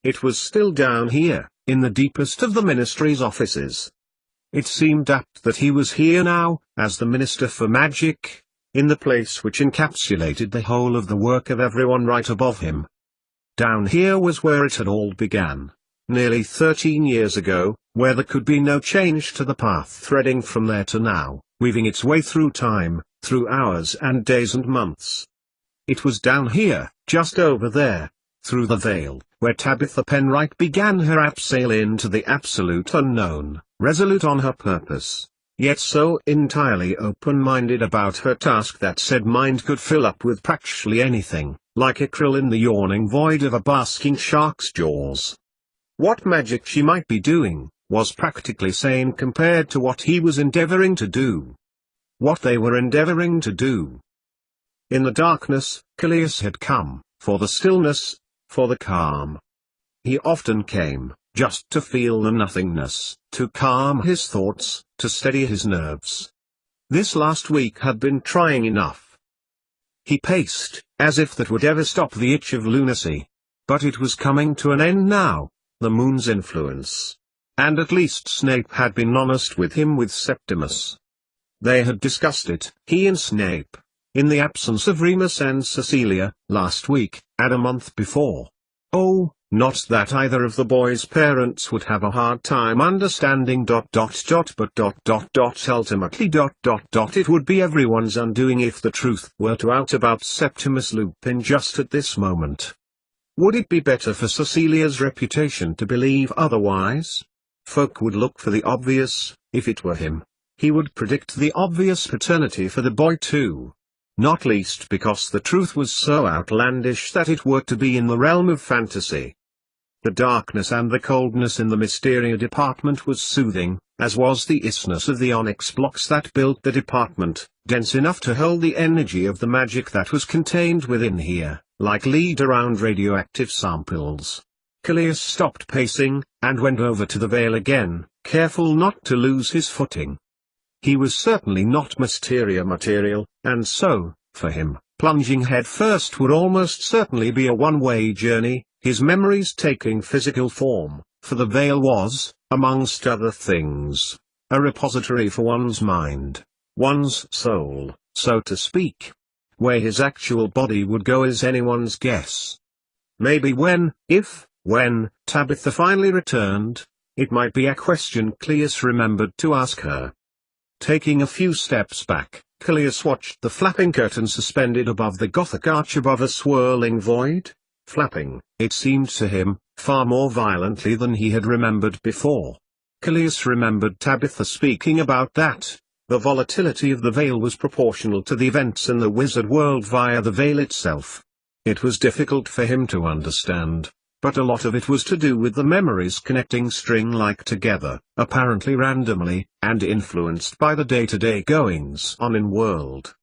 It was still down here, in the deepest of the ministry's offices. It seemed apt that he was here now, as the Minister for Magic, in the place which encapsulated the whole of the work of everyone right above him. Down here was where it had all begun, nearly 13 years ago, where there could be no change to the path threading from there to now, weaving its way through time, through hours and days and months. It was down here, just over there, through the veil, where Tabitha Penright began her abseil into the absolute unknown, resolute on her purpose, yet so entirely open-minded about her task that said mind could fill up with practically anything, like a krill in the yawning void of a basking shark's jaws. What magic she might be doing, was practically sane compared to what he was endeavoring to do. What they were endeavoring to do. In the darkness, Callias had come, for the stillness, for the calm. He often came, just to feel the nothingness, to calm his thoughts, to steady his nerves. This last week had been trying enough. He paced, as if that would ever stop the itch of lunacy. But it was coming to an end now, the moon's influence. And at least Snape had been honest with him with Septimus. They had discussed it, he and Snape, in the absence of Remus and Cecilia, last week, and a month before. Oh, not that either of the boys' parents would have a hard time understanding ... but ultimately ... it would be everyone's undoing if the truth were to out about Septimus Lupin just at this moment. Would it be better for Cecilia's reputation to believe otherwise? Folk would look for the obvious, if it were him. He would predict the obvious paternity for the boy too. Not least because the truth was so outlandish that it were to be in the realm of fantasy. The darkness and the coldness in the Mysteria department was soothing, as was the isness of the onyx blocks that built the department, dense enough to hold the energy of the magic that was contained within here, like lead around radioactive samples. Callias stopped pacing, and went over to the veil again, careful not to lose his footing. He was certainly not Mysteria material, and so, for him, plunging head first would almost certainly be a one-way journey, his memories taking physical form, for the veil was, amongst other things, a repository for one's mind, one's soul, so to speak. Where his actual body would go is anyone's guess. Maybe when Tabitha finally returned, it might be a question Callias remembered to ask her. Taking a few steps back, Callias watched the flapping curtain suspended above the Gothic arch above a swirling void, flapping, it seemed to him, far more violently than he had remembered before. Callias remembered Tabitha speaking about that. The volatility of the veil was proportional to the events in the wizard world via the veil itself. It was difficult for him to understand, but a lot of it was to do with the memories connecting string-like together, apparently randomly, and influenced by the day-to-day goings-on in world.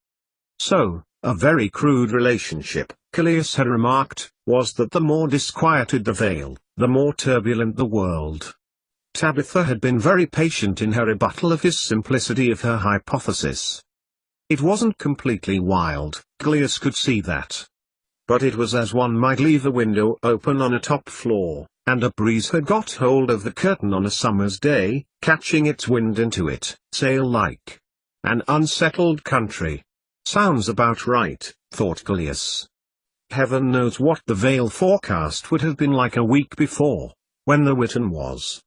So, a very crude relationship, Callias had remarked, was that the more disquieted the veil, the more turbulent the world. Tabitha had been very patient in her rebuttal of his simplicity of her hypothesis. It wasn't completely wild, Callias could see that. But it was as one might leave a window open on a top floor, and a breeze had got hold of the curtain on a summer's day, catching its wind into it, sail-like. An unsettled country. Sounds about right, thought Callias. Heaven knows what the veil forecast would have been like a week before, when the Witten was.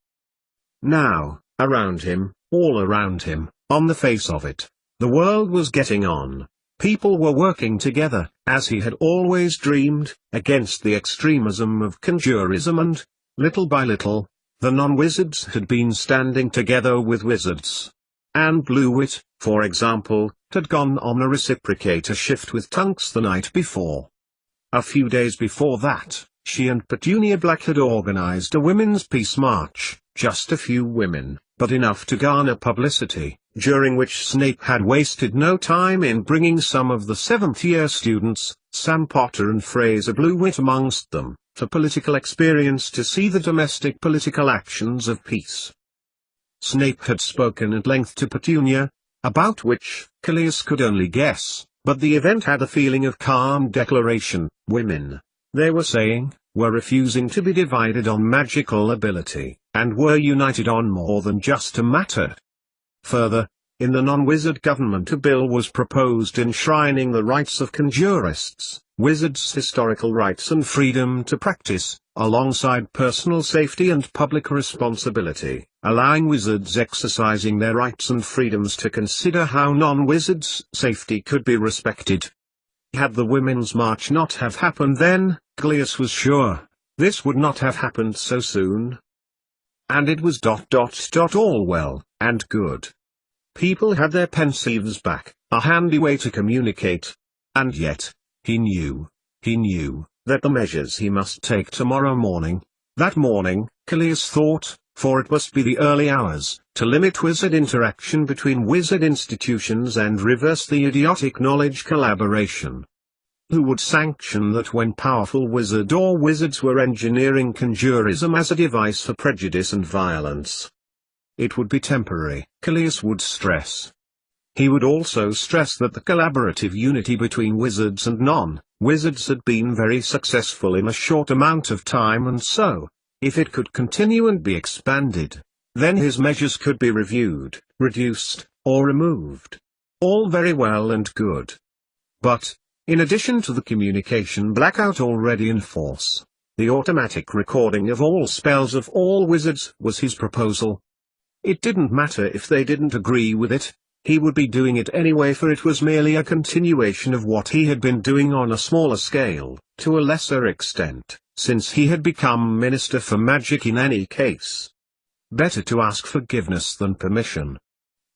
Now, around him, all around him, on the face of it, the world was getting on. People were working together, as he had always dreamed, against the extremism of conjurism and, little by little, the non-wizards had been standing together with wizards. Anne Blewett, for example, had gone on a reciprocator shift with Tunks the night before. A few days before that, she and Petunia Black had organized a women's peace march, just a few women, but enough to garner publicity, during which Snape had wasted no time in bringing some of the seventh-year students, Sam Potter and Fraser Blewett amongst them, for political experience to see the domestic political actions of peace. Snape had spoken at length to Petunia, about which, Callias could only guess, but the event had a feeling of calm declaration. Women, they were saying, were refusing to be divided on magical ability, and were united on more than just a matter. Further, in the non-wizard government a bill was proposed enshrining the rights of conjurists, wizards' historical rights and freedom to practice, alongside personal safety and public responsibility, allowing wizards exercising their rights and freedoms to consider how non-wizards' safety could be respected. Had the Women's March not have happened then, Cleus was sure, this would not have happened so soon. And it was all well and good. People had their pensives back, a handy way to communicate. And yet, he knew that the measures he must take tomorrow morning, that morning, Cleus thought, for it must be the early hours, to limit wizard interaction between wizard institutions and reverse the idiotic knowledge collaboration. Who would sanction that when powerful wizard or wizards were engineering conjurism as a device for prejudice and violence? It would be temporary, Cleus would stress. He would also stress that the collaborative unity between wizards and non-wizards had been very successful in a short amount of time, and so, if it could continue and be expanded, then his measures could be reviewed, reduced, or removed. All very well and good. But, in addition to the communication blackout already in force, the automatic recording of all spells of all wizards was his proposal. It didn't matter if they didn't agree with it, he would be doing it anyway, for it was merely a continuation of what he had been doing on a smaller scale, to a lesser extent, since he had become Minister for Magic in any case. Better to ask forgiveness than permission.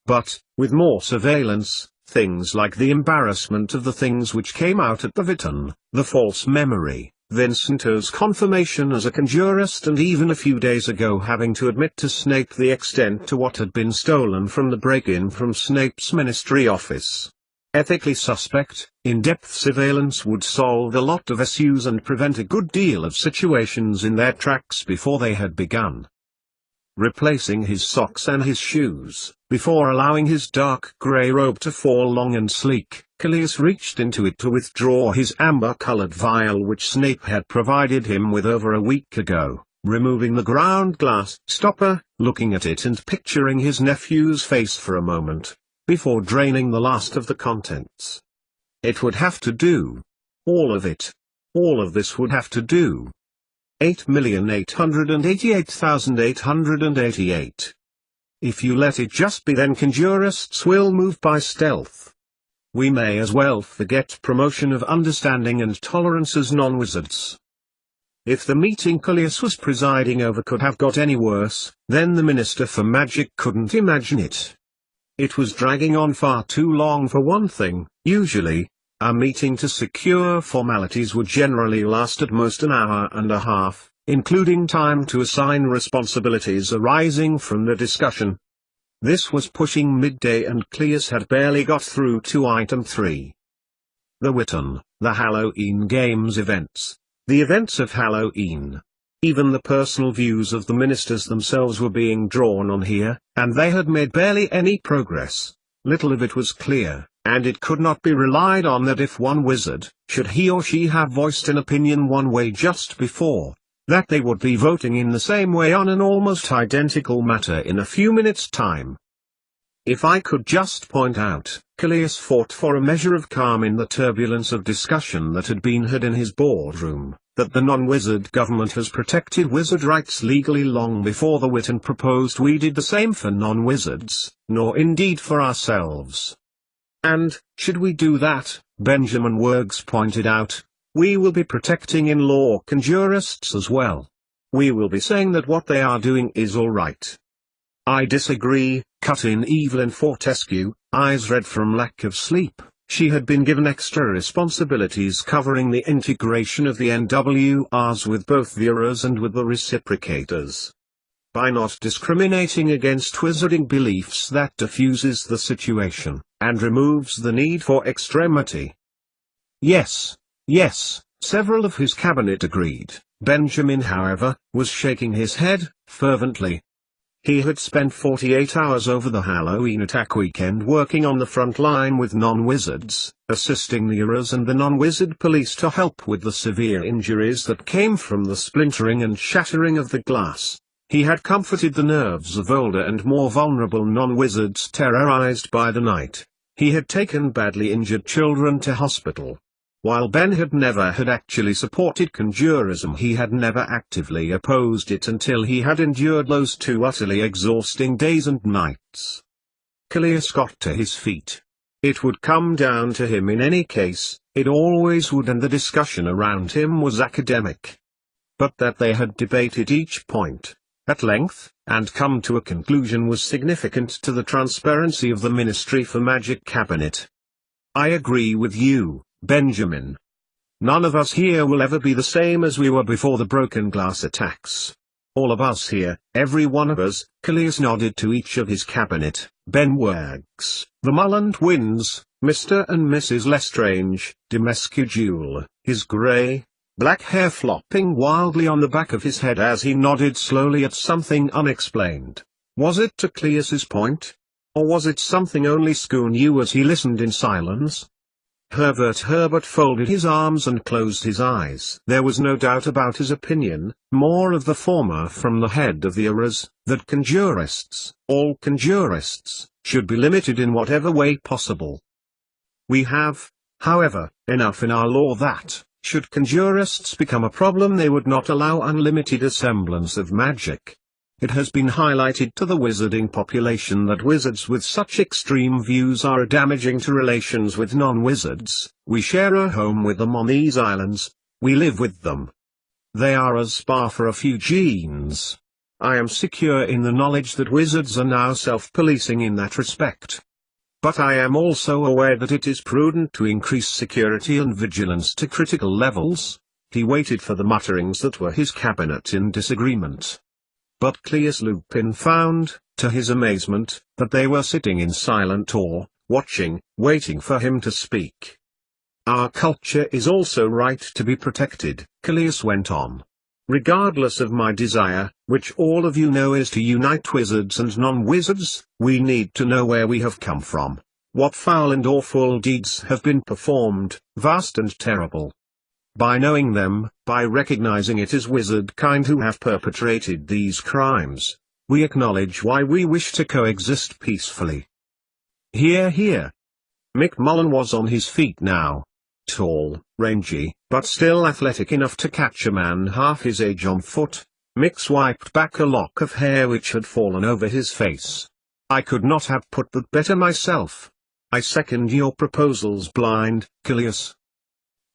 But, with more surveillance, things like the embarrassment of the things which came out at the Viton, the false memory, Vincento's confirmation as a conjurist, and even a few days ago having to admit to Snape the extent to what had been stolen from the break-in from Snape's ministry office. Ethically suspect, in-depth surveillance would solve a lot of issues and prevent a good deal of situations in their tracks before they had begun. Replacing his socks and his shoes, before allowing his dark grey robe to fall long and sleek, Cleus reached into it to withdraw his amber-coloured vial which Snape had provided him with over a week ago, removing the ground glass stopper, looking at it and picturing his nephew's face for a moment, before draining the last of the contents. It would have to do. All of it. All of this would have to do. 8,888,888. If you let it just be, then conjurists will move by stealth. We may as well forget promotion of understanding and tolerance as non-wizards. If the meeting Cleus was presiding over could have got any worse, then the Minister for Magic couldn't imagine it. It was dragging on far too long for one thing. Usually, a meeting to secure formalities would generally last at most an hour and a half, including time to assign responsibilities arising from the discussion. This was pushing midday and Cleus had barely got through to item 3. The Witon, the Halloween Games events. The events of Halloween. Even the personal views of the ministers themselves were being drawn on here, and they had made barely any progress. Little of it was clear, and it could not be relied on that if one wizard, should he or she have voiced an opinion one way just before, that they would be voting in the same way on an almost identical matter in a few minutes' time. If I could just point out, Cleus fought for a measure of calm in the turbulence of discussion that had been had in his boardroom, that the non-wizard government has protected wizard rights legally long before the Witon proposed we did the same for non-wizards, nor indeed for ourselves. And, should we do that, Benjamin Wergs pointed out, we will be protecting in-law conjurists as well. We will be saying that what they are doing is all right. I disagree, cut in Evelyn Fortescue, eyes red from lack of sleep. She had been given extra responsibilities covering the integration of the NWRs with both the errors and with the reciprocators. By not discriminating against wizarding beliefs, that diffuses the situation, and removes the need for extremity. Yes, several of his cabinet agreed. Benjamin, however, was shaking his head, fervently. He had spent 48 hours over the Halloween attack weekend working on the front line with non-wizards, assisting the heroes and the non-wizard police to help with the severe injuries that came from the splintering and shattering of the glass. He had comforted the nerves of older and more vulnerable non-wizards terrorized by the night. He had taken badly injured children to hospital. While Ben had never actually supported conjurism, he had never actively opposed it until he had endured those 2 utterly exhausting days and nights. Callias got to his feet. It would come down to him in any case, it always would, and the discussion around him was academic. But that they had debated each point, at length, and come to a conclusion was significant to the transparency of the Ministry for Magic cabinet. I agree with you, Benjamin. None of us here will ever be the same as we were before the broken glass attacks. All of us here, every one of us. Callias nodded to each of his cabinet, Ben Wags, the Mulland Winds, Mr. and Mrs. Lestrange, Demescudule, his grey, black hair flopping wildly on the back of his head as he nodded slowly at something unexplained. Was it to Callias's point? Or was it something only Scoon knew as he listened in silence? Herbert folded his arms and closed his eyes. There was no doubt about his opinion, more of the former from the head of the Eras, that conjurists, all conjurists, should be limited in whatever way possible. We have, however, enough in our law that, should conjurists become a problem, they would not allow unlimited assemblance of magic. It has been highlighted to the wizarding population that wizards with such extreme views are damaging to relations with non-wizards. We share a home with them on these islands, we live with them. They are as spar for a few genes. I am secure in the knowledge that wizards are now self-policing in that respect. But I am also aware that it is prudent to increase security and vigilance to critical levels. He waited for the mutterings that were his cabinet in disagreement. But Cleus Lupin found, to his amazement, that they were sitting in silent awe, watching, waiting for him to speak. Our culture is also right to be protected, Callias went on. Regardless of my desire, which all of you know is to unite wizards and non-wizards, we need to know where we have come from, what foul and awful deeds have been performed, vast and terrible. By knowing them, by recognizing it is wizard kind who have perpetrated these crimes, we acknowledge why we wish to coexist peacefully. Hear, hear. Mick Mullen was on his feet now. Tall, rangy, but still athletic enough to catch a man half his age on foot. Mick swiped back a lock of hair which had fallen over his face. I could not have put that better myself. I second your proposals, blind, Callias.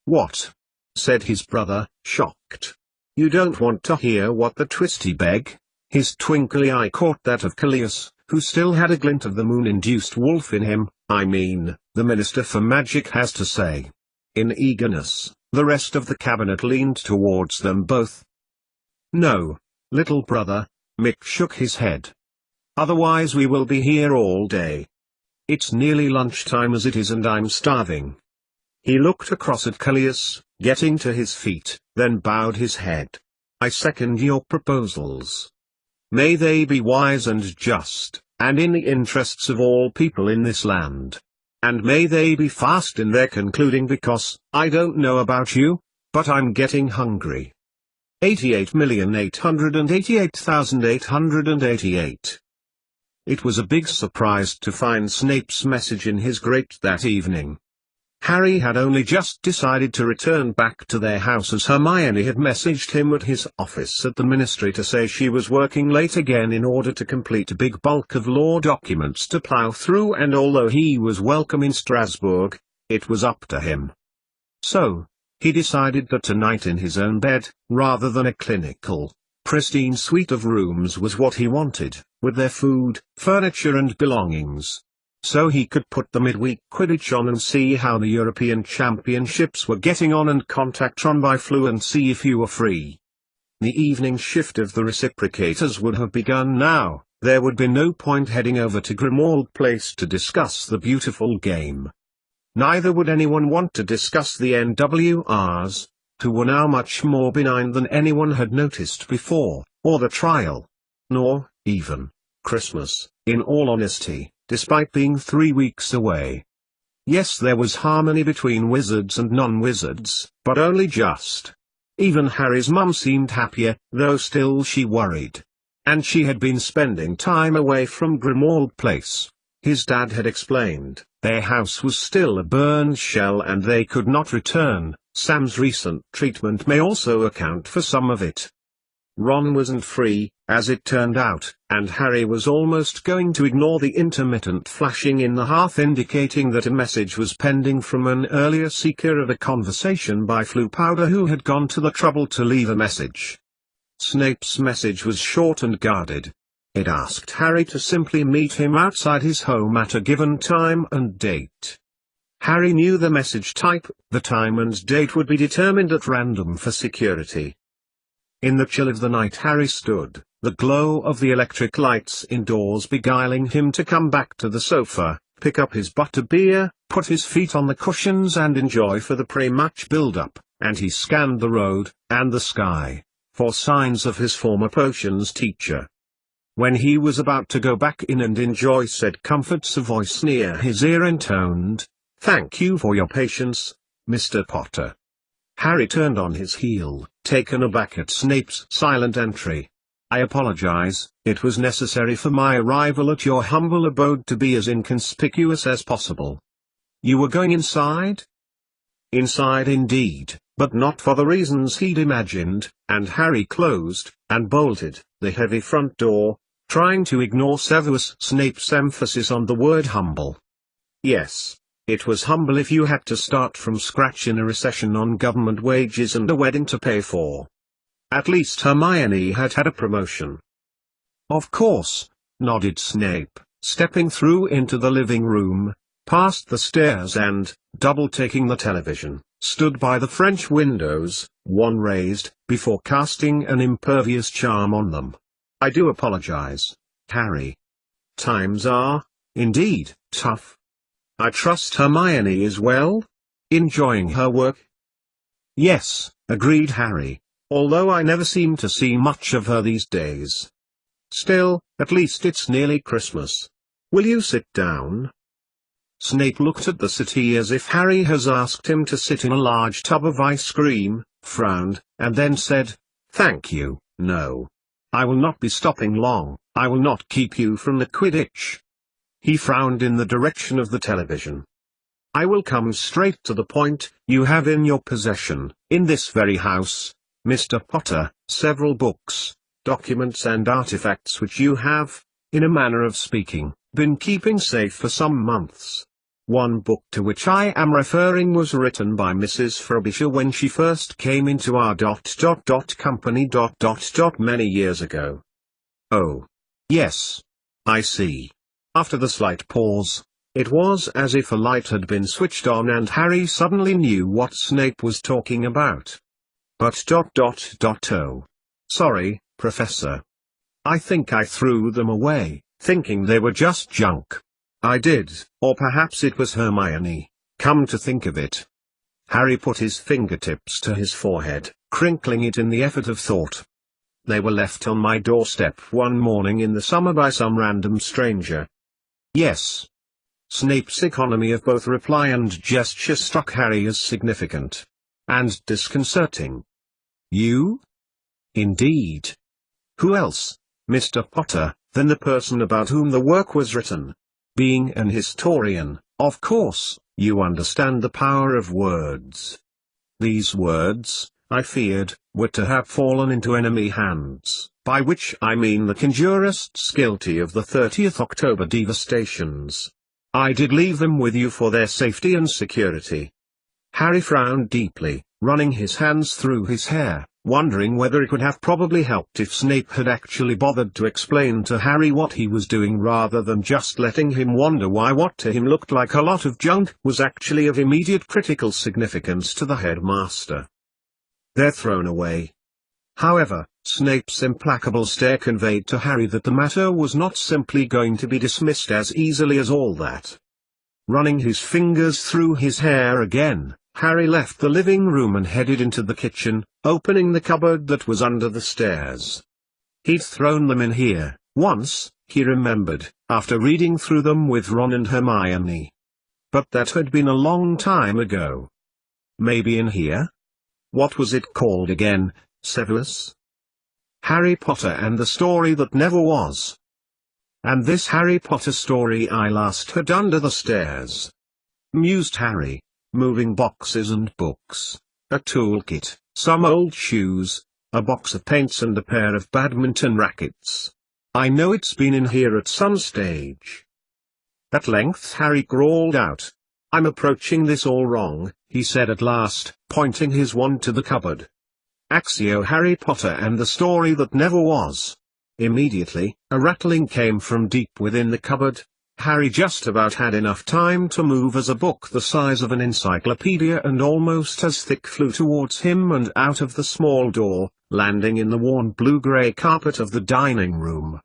What? Said his brother, shocked. You don't want to hear what the twisty beg? His twinkly eye caught that of Callias, who still had a glint of the moon-induced wolf in him. I mean, the Minister for Magic has to say. In eagerness, the rest of the cabinet leaned towards them both. No, little brother, Mick shook his head. Otherwise we will be here all day. It's nearly lunchtime as it is and I'm starving. He looked across at Callias, getting to his feet, then bowed his head. I second your proposals. May they be wise and just, and in the interests of all people in this land. And may they be fast in their concluding, because, I don't know about you, but I'm getting hungry. 88,888,888. It was a big surprise to find Snape's message in his grate that evening. Harry had only just decided to return back to their house as Hermione had messaged him at his office at the Ministry to say she was working late again in order to complete a big bulk of law documents to plough through, and although he was welcome in Strasbourg, it was up to him. So, he decided that tonight in his own bed, rather than a clinical, pristine suite of rooms was what he wanted, with their food, furniture and belongings. So he could put the midweek Quidditch on and see how the European Championships were getting on, and contact Ron by Flu and see if you were free. The evening shift of the reciprocators would have begun now. There would be no point heading over to Grimmauld Place to discuss the beautiful game. Neither would anyone want to discuss the NWRs, who were now much more benign than anyone had noticed before, or the trial. Nor, even, Christmas, in all honesty, despite being 3 weeks away. Yes, there was harmony between wizards and non-wizards, but only just. Even Harry's mum seemed happier, though still she worried. And she had been spending time away from Grimmauld Place. His dad had explained, their house was still a burned shell and they could not return. Sam's recent treatment may also account for some of it. Ron wasn't free, as it turned out, and Harry was almost going to ignore the intermittent flashing in the hearth indicating that a message was pending from an earlier seeker of a conversation by Floo Powder who had gone to the trouble to leave a message. Snape's message was short and guarded. It asked Harry to simply meet him outside his home at a given time and date. Harry knew the message type, the time and date would be determined at random for security. In the chill of the night Harry stood, the glow of the electric lights indoors beguiling him to come back to the sofa, pick up his butterbeer, put his feet on the cushions and enjoy for the pre-match build-up, and he scanned the road, and the sky, for signs of his former potions teacher. When he was about to go back in and enjoy said comforts, a voice near his ear intoned, "Thank you for your patience, Mr. Potter." Harry turned on his heel, taken aback at Snape's silent entry. "I apologize, it was necessary for my arrival at your humble abode to be as inconspicuous as possible." "You were going inside?" Inside indeed, but not for the reasons he'd imagined, and Harry closed, and bolted, the heavy front door, trying to ignore Severus Snape's emphasis on the word humble. Yes. It was humble if you had to start from scratch in a recession on government wages and a wedding to pay for. At least Hermione had had a promotion. "Of course," nodded Snape, stepping through into the living room, past the stairs and, double-taking the television, stood by the French windows, one raised, before casting an impervious charm on them. "I do apologize, Harry. Times are, indeed, tough. I trust Hermione is well? Enjoying her work?" "Yes," agreed Harry, "although I never seem to see much of her these days. Still, at least it's nearly Christmas. Will you sit down?" Snape looked at the city as if Harry has asked him to sit in a large tub of ice cream, frowned, and then said, "Thank you, no. I will not be stopping long, I will not keep you from the Quidditch." He frowned in the direction of the television. "I will come straight to the point. You have in your possession, in this very house, Mr. Potter, several books, documents and artifacts which you have, in a manner of speaking, been keeping safe for some months. One book to which I am referring was written by Mrs. Frobisher when she first came into our company many years ago." "Oh. Yes. I see." After the slight pause, it was as if a light had been switched on and Harry suddenly knew what Snape was talking about. "But oh. Sorry, Professor. I think I threw them away, thinking they were just junk. I did, or perhaps it was Hermione, come to think of it." Harry put his fingertips to his forehead, crinkling it in the effort of thought. "They were left on my doorstep one morning in the summer by some random stranger." "Yes." Snape's economy of both reply and gesture struck Harry as significant. And disconcerting. "You? Indeed. Who else, Mr. Potter, than the person about whom the work was written? Being an historian, of course, you understand the power of words. These words, I feared, were to have fallen into enemy hands, by which I mean the conjurists guilty of the 30th October devastations. I did leave them with you for their safety and security." Harry frowned deeply, running his hands through his hair, wondering whether it would have probably helped if Snape had actually bothered to explain to Harry what he was doing rather than just letting him wonder why what to him looked like a lot of junk was actually of immediate critical significance to the headmaster. "They're thrown away." However, Snape's implacable stare conveyed to Harry that the matter was not simply going to be dismissed as easily as all that. Running his fingers through his hair again, Harry left the living room and headed into the kitchen, opening the cupboard that was under the stairs. He'd thrown them in here, Once, he remembered, after reading through them with Ron and Hermione. But that had been a long time ago. Maybe in here? What was it called again, Severus? Harry Potter and the Story That Never Was. And this Harry Potter story I last heard under the stairs, mused Harry, moving boxes and books, a toolkit, some old shoes, a box of paints and a pair of badminton rackets. I know it's been in here at some stage. At length Harry drawled out. I'm approaching this all wrong, he said at last, pointing his wand to the cupboard. Accio Harry Potter and the Story That Never Was. Immediately, a rattling came from deep within the cupboard. Harry just about had enough time to move as a book the size of an encyclopedia and almost as thick flew towards him and out of the small door, landing in the worn blue-grey carpet of the dining room.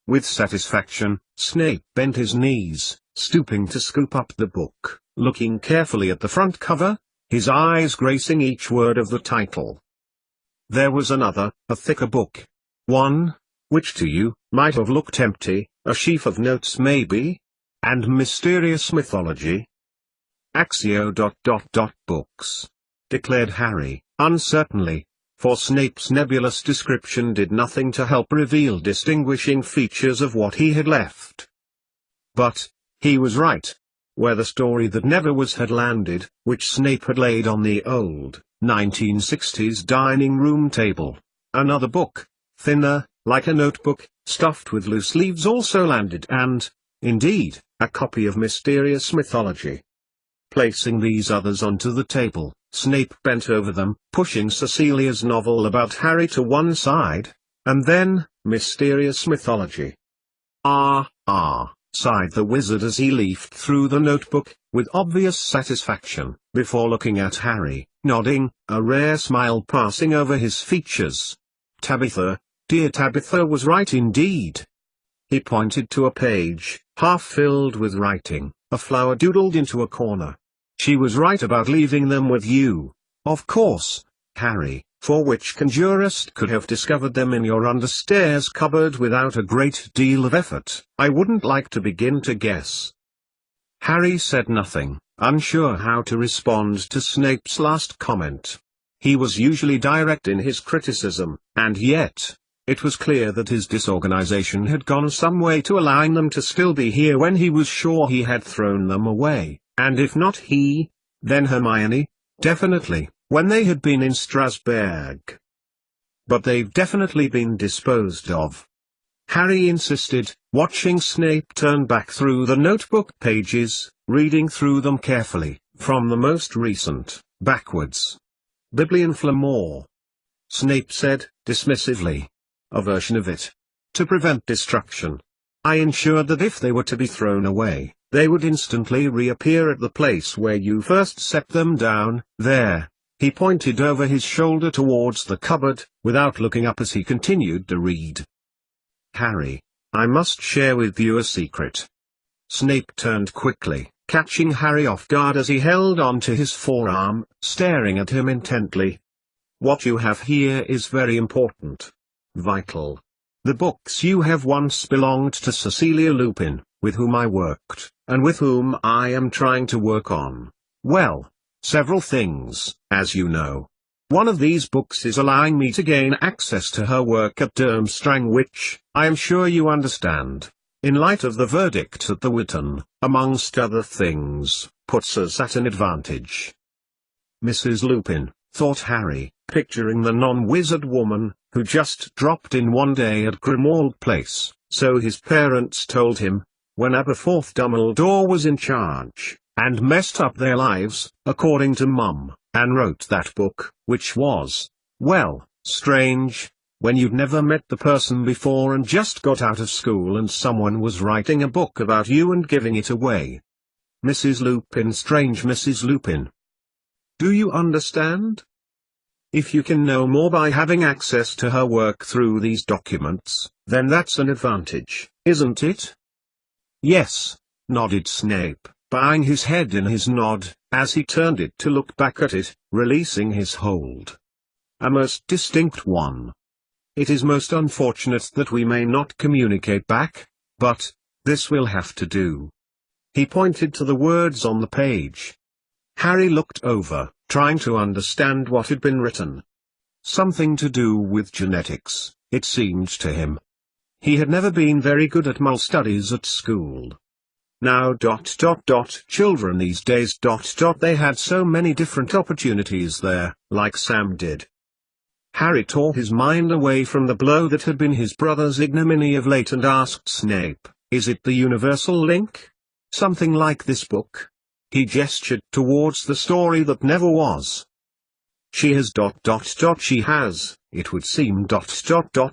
With satisfaction, Snape bent his knees, stooping to scoop up the book, looking carefully at the front cover, his eyes gracing each word of the title. There was another, a thicker book. One, which to you, might have looked empty, a sheaf of notes maybe? And mysterious mythology? Accio ... books, declared Harry, uncertainly, for Snape's nebulous description did nothing to help reveal distinguishing features of what he had left. But, he was right. Where the Story That Never Was had landed, which Snape had laid on the old, 1960s dining room table, another book, thinner, like a notebook, stuffed with loose leaves also landed and, indeed, a copy of Mysterious Mythology. Placing these others onto the table, Snape bent over them, pushing Cecilia's novel about Harry to one side, and then, Mysterious Mythology. Ah, sighed the wizard as he leafed through the notebook, with obvious satisfaction, before looking at Harry, nodding, a rare smile passing over his features. Tabitha, dear Tabitha was right indeed. He pointed to a page, half filled with writing, a flower doodled into a corner. She was right about leaving them with you. Of course, Harry, for which conjurist could have discovered them in your understairs cupboard without a great deal of effort, I wouldn't like to begin to guess. Harry said nothing, unsure how to respond to Snape's last comment. He was usually direct in his criticism, and yet, it was clear that his disorganization had gone some way to allowing them to still be here when he was sure he had thrown them away, and if not he, then Hermione, definitely, when they had been in Strasbourg. But they've definitely been disposed of. Harry insisted, watching Snape turn back through the notebook pages, reading through them carefully, from the most recent, backwards. Biblion Flamore. Snape said, dismissively. A version of it. To prevent destruction. I ensured that if they were to be thrown away, they would instantly reappear at the place where you first set them down, there. He pointed over his shoulder towards the cupboard, without looking up as he continued to read. Harry, I must share with you a secret. Snape turned quickly, catching Harry off guard as he held on to his forearm, staring at him intently. What you have here is very important. Vital. The books you have once belonged to Cecilia Lupin, with whom I worked, and with whom I am trying to work on, well, several things, as you know. One of these books is allowing me to gain access to her work at Durmstrang which, I am sure you understand, in light of the verdict at the Witten, amongst other things, puts us at an advantage. Mrs. Lupin, thought Harry, picturing the non-wizard woman, who just dropped in one day at Grimmauld Place, so his parents told him, when Aberforth Dumbledore was in charge, and messed up their lives, according to Mum, and wrote that book, which was, well, strange, when you'd never met the person before and just got out of school and someone was writing a book about you and giving it away. Mrs. Lupin, strange Mrs. Lupin. Do you understand? If you can know more by having access to her work through these documents, then that's an advantage, isn't it? Yes, nodded Snape, bowing his head in his nod, as he turned it to look back at it, releasing his hold. A most distinct one. It is most unfortunate that we may not communicate back, but this will have to do." He pointed to the words on the page. Harry looked over, trying to understand what had been written. Something to do with genetics, it seemed to him. He had never been very good at mole studies at school. Now children these days they had so many different opportunities there, like Sam did. Harry tore his mind away from the blow that had been his brother's ignominy of late and asked Snape, "Is it the universal link? Something like this book?" He gestured towards the story that never was. She has she has, it would seem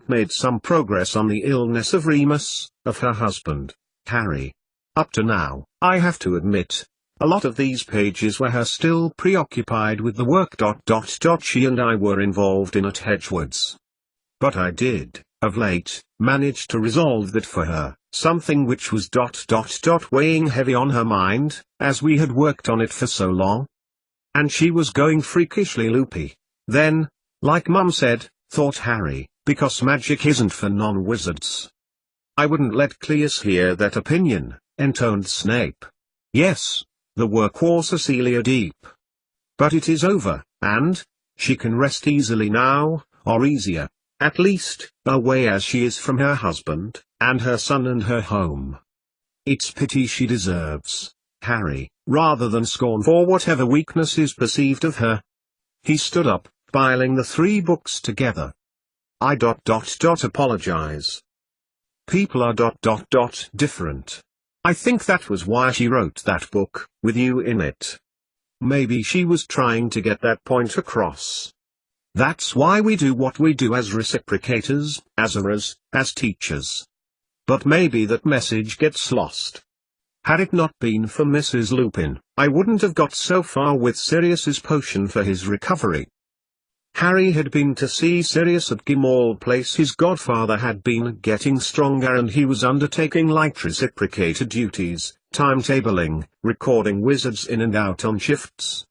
made some progress on the illness of Remus, of her husband, Harry. Up to now, I have to admit, a lot of these pages were her still preoccupied with the work she and I were involved in at Hedgewood's. But I did, of late, manage to resolve that for her, something which was weighing heavy on her mind, as we had worked on it for so long. And she was going freakishly loopy. Then, like Mum said, thought Harry, because magic isn't for non-wizards. "I wouldn't let Cleus hear that opinion," intoned Snape. "Yes, the work wore Cecilia deep. But it is over, and she can rest easily now, or easier, at least, away as she is from her husband, and her son and her home. It's pity she deserves, Harry, rather than scorn for whatever weakness is perceived of her." He stood up, piling the 3 books together. "I apologize. People are different. I think that was why she wrote that book, with you in it. Maybe she was trying to get that point across. That's why we do what we do as reciprocators, as errors, as teachers. But maybe that message gets lost. Had it not been for Mrs. Lupin, I wouldn't have got so far with Sirius's potion for his recovery." Harry had been to see Sirius at Gimmauld Place. His godfather had been getting stronger and he was undertaking light reciprocator duties, timetabling, recording wizards in and out on shifts.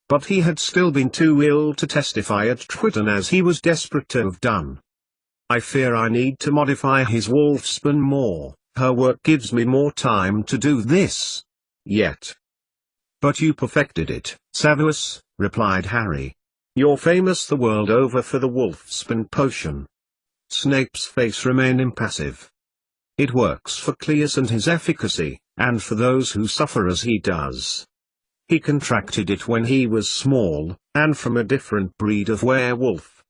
But he had still been too ill to testify at Twitton as he was desperate to have done. "I fear I need to modify his Wolfsbane more. Her work gives me more time to do this. Yet." "But you perfected it, Severus," replied Harry. "You're famous the world over for the Wolfsbane potion." Snape's face remained impassive. "It works for Cleus and his efficacy, and for those who suffer as he does. He contracted it when he was small, and from a different breed of werewolf.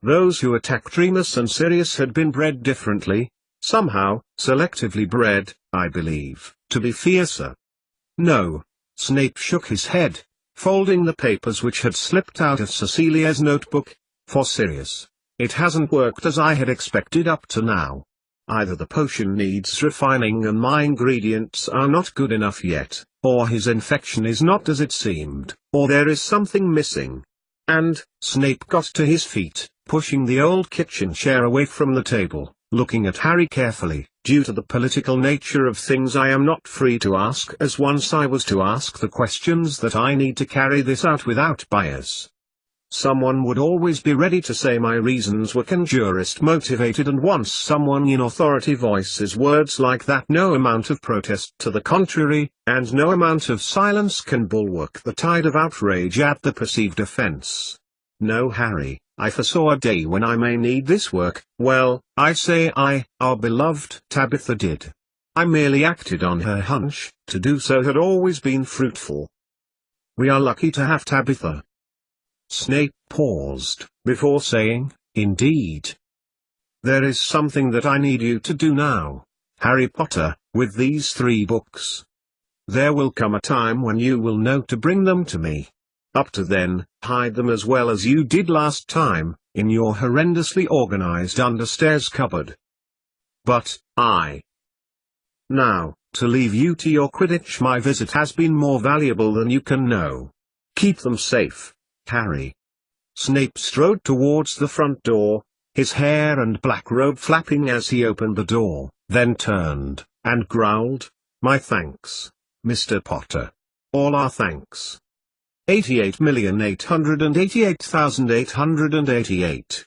Those who attacked Remus and Sirius had been bred differently, somehow, selectively bred, I believe, to be fiercer." "No." Snape shook his head, folding the papers which had slipped out of Cecilia's notebook. "For Sirius, it hasn't worked as I had expected up to now. Either the potion needs refining and my ingredients are not good enough yet, or his infection is not as it seemed, or there is something missing." And, Snape got to his feet, pushing the old kitchen chair away from the table, looking at Harry carefully. "Due to the political nature of things I am not free to ask as once I was to ask the questions that I need to carry this out without bias. Someone would always be ready to say my reasons were conjurist motivated, and once someone in authority voices words like that, no amount of protest to the contrary, and no amount of silence can bulwark the tide of outrage at the perceived offense. No, Harry, I foresaw a day when I may need this work. Well, I say our beloved Tabitha did. I merely acted on her hunch. To do so had always been fruitful. We are lucky to have Tabitha." Snape paused, before saying, "Indeed. There is something that I need you to do now, Harry Potter, with these 3 books. There will come a time when you will know to bring them to me. Up to then, hide them as well as you did last time, in your horrendously organized understairs cupboard. But, now, to leave you to your Quidditch, my visit has been more valuable than you can know. Keep them safe, Harry." Snape strode towards the front door, his hair and black robe flapping as he opened the door, then turned, and growled, "My thanks, Mr. Potter. All our thanks." 88,888,888.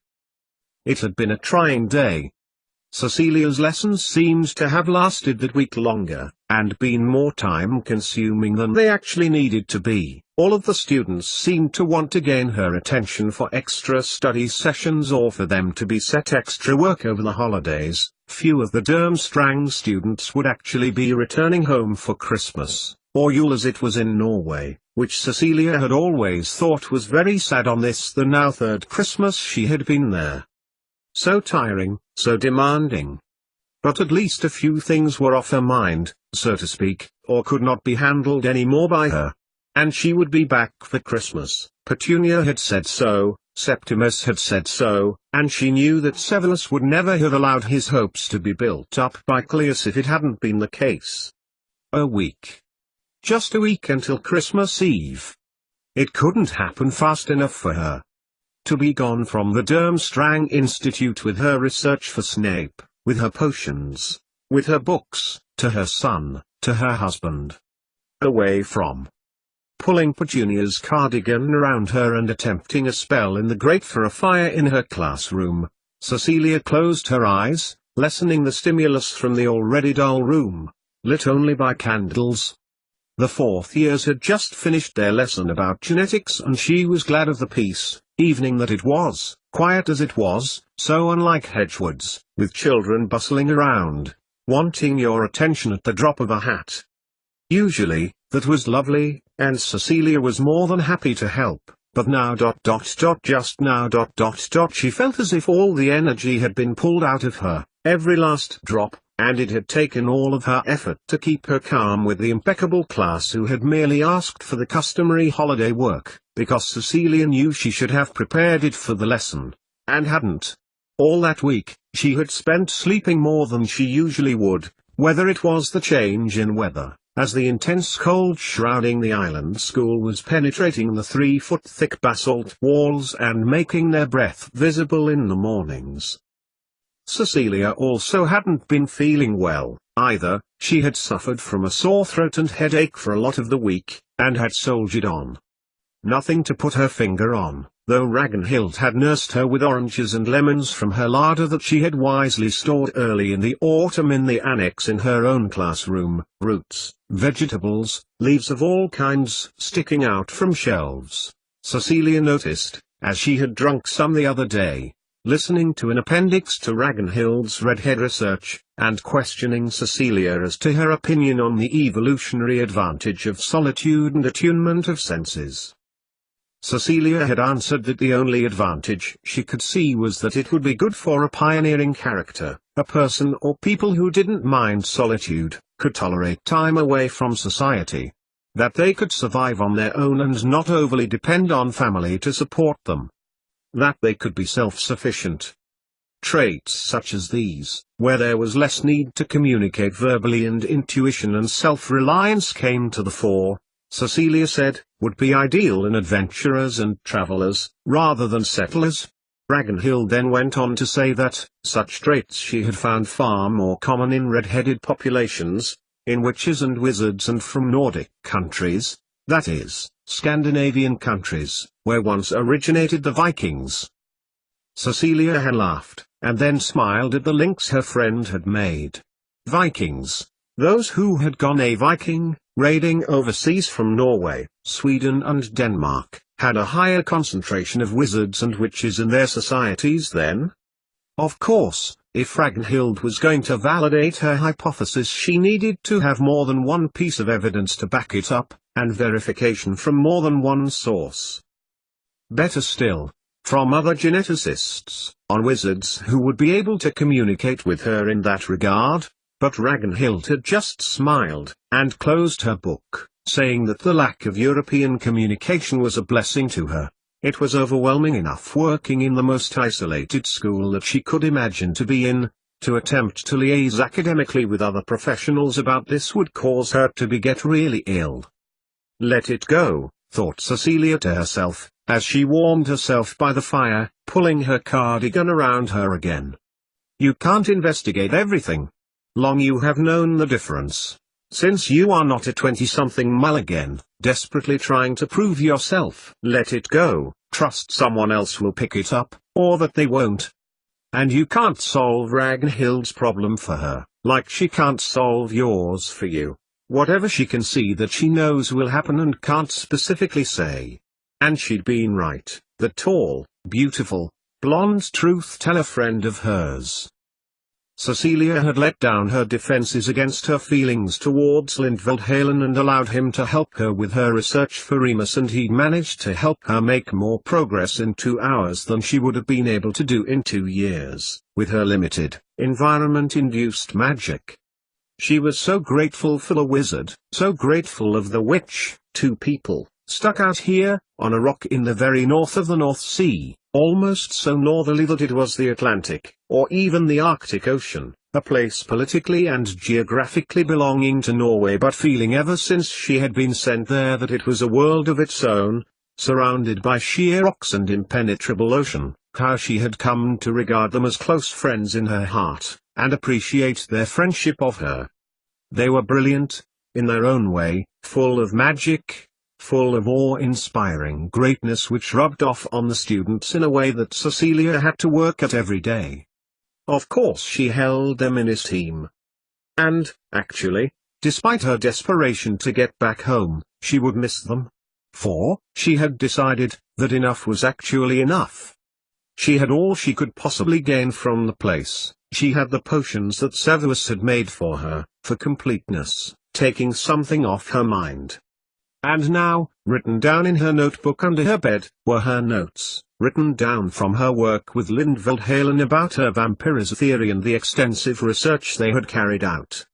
It had been a trying day. Cecilia's lessons seemed to have lasted that week longer, and been more time-consuming than they actually needed to be. All of the students seemed to want to gain her attention for extra study sessions or for them to be set extra work over the holidays. Few of the Durmstrang students would actually be returning home for Christmas, or Yule as it was in Norway, which Cecilia had always thought was very sad on this the now third Christmas she had been there. So tiring, so demanding. But at least a few things were off her mind, so to speak, or could not be handled any more by her. And she would be back for Christmas. Petunia had said so, Septimus had said so, and she knew that Severus would never have allowed his hopes to be built up by Cleus if it hadn't been the case. A week. Just a week until Christmas Eve. It couldn't happen fast enough for her. To be gone from the Durmstrang Institute with her research for Snape, with her potions, with her books, to her son, to her husband. Away from. Pulling Petunia's cardigan around her and attempting a spell in the grate for a fire in her classroom, Cecilia closed her eyes, lessening the stimulus from the already dull room, lit only by candles. The fourth years had just finished their lesson about genetics and she was glad of the peace, evening that it was, quiet as it was, so unlike Hedgewood's, with children bustling around, wanting your attention at the drop of a hat. Usually, that was lovely, and Cecilia was more than happy to help, but now just now she felt as if all the energy had been pulled out of her, every last drop, and it had taken all of her effort to keep her calm with the impeccable class who had merely asked for the customary holiday work, because Cecilia knew she should have prepared it for the lesson, and hadn't. All that week, she had spent sleeping more than she usually would, whether it was the change in weather, as the intense cold shrouding the island school was penetrating the 3-foot-thick basalt walls and making their breath visible in the mornings. Cecilia also hadn't been feeling well, either. She had suffered from a sore throat and headache for a lot of the week, and had soldiered on. Nothing to put her finger on, though Ragnhild had nursed her with oranges and lemons from her larder that she had wisely stored early in the autumn in the annex in her own classroom, roots, vegetables, leaves of all kinds sticking out from shelves. Cecilia noticed, as she had drunk some the other day, listening to an appendix to Ragnhild's redhead research, and questioning Cecilia as to her opinion on the evolutionary advantage of solitude and attunement of senses. Cecilia had answered that the only advantage she could see was that it would be good for a pioneering character, a person or people who didn't mind solitude, could tolerate time away from society. That they could survive on their own and not overly depend on family to support them. That they could be self-sufficient. Traits such as these, where there was less need to communicate verbally and intuition and self-reliance came to the fore, Cecilia said, would be ideal in adventurers and travelers, rather than settlers. Ragnhild then went on to say that, such traits she had found far more common in red-headed populations, in witches and wizards and from Nordic countries, that is, Scandinavian countries, where once originated the Vikings. Cecilia had laughed, and then smiled at the links her friend had made. Vikings, those who had gone a Viking, raiding overseas from Norway, Sweden and Denmark, had a higher concentration of wizards and witches in their societies then? Of course, if Ragnhild was going to validate her hypothesis she needed to have more than one piece of evidence to back it up, and verification from more than one source. Better still, from other geneticists, on wizards who would be able to communicate with her in that regard, but Ragnhild had just smiled, and closed her book, saying that the lack of European communication was a blessing to her. It was overwhelming enough working in the most isolated school that she could imagine to be in. To attempt to liaise academically with other professionals about this would cause her to get really ill. Let it go, thought Cecilia to herself, as she warmed herself by the fire, pulling her cardigan around her again. You can't investigate everything. Long you have known the difference. Since you are not a 20-something mulligan, desperately trying to prove yourself. Let it go, trust someone else will pick it up, or that they won't. And you can't solve Ragnhild's problem for her, like she can't solve yours for you. Whatever she can see that she knows will happen and can't specifically say. And she'd been right, the tall, beautiful, blonde truth-teller friend of hers. Cecilia had let down her defenses against her feelings towards Lindveld Halen and allowed him to help her with her research for Remus, and he'd managed to help her make more progress in 2 hours than she would have been able to do in 2 years, with her limited, environment-induced magic. She was so grateful for the wizard, so grateful of the witch, 2 people, stuck out here, on a rock in the very north of the North Sea, almost so northerly that it was the Atlantic, or even the Arctic Ocean, a place politically and geographically belonging to Norway, but feeling ever since she had been sent there that it was a world of its own, surrounded by sheer rocks and impenetrable ocean, how she had come to regard them as close friends in her heart, and appreciate their friendship of her. They were brilliant, in their own way, full of magic, full of awe-inspiring greatness which rubbed off on the students in a way that Cecilia had to work at every day. Of course she held them in esteem. And, actually, despite her desperation to get back home, she would miss them. For, she had decided, that enough was actually enough. She had all she could possibly gain from the place. She had the potions that Severus had made for her, for completeness, taking something off her mind. And now, written down in her notebook under her bed, were her notes, written down from her work with Lindveld Halen about her vampirism theory and the extensive research they had carried out.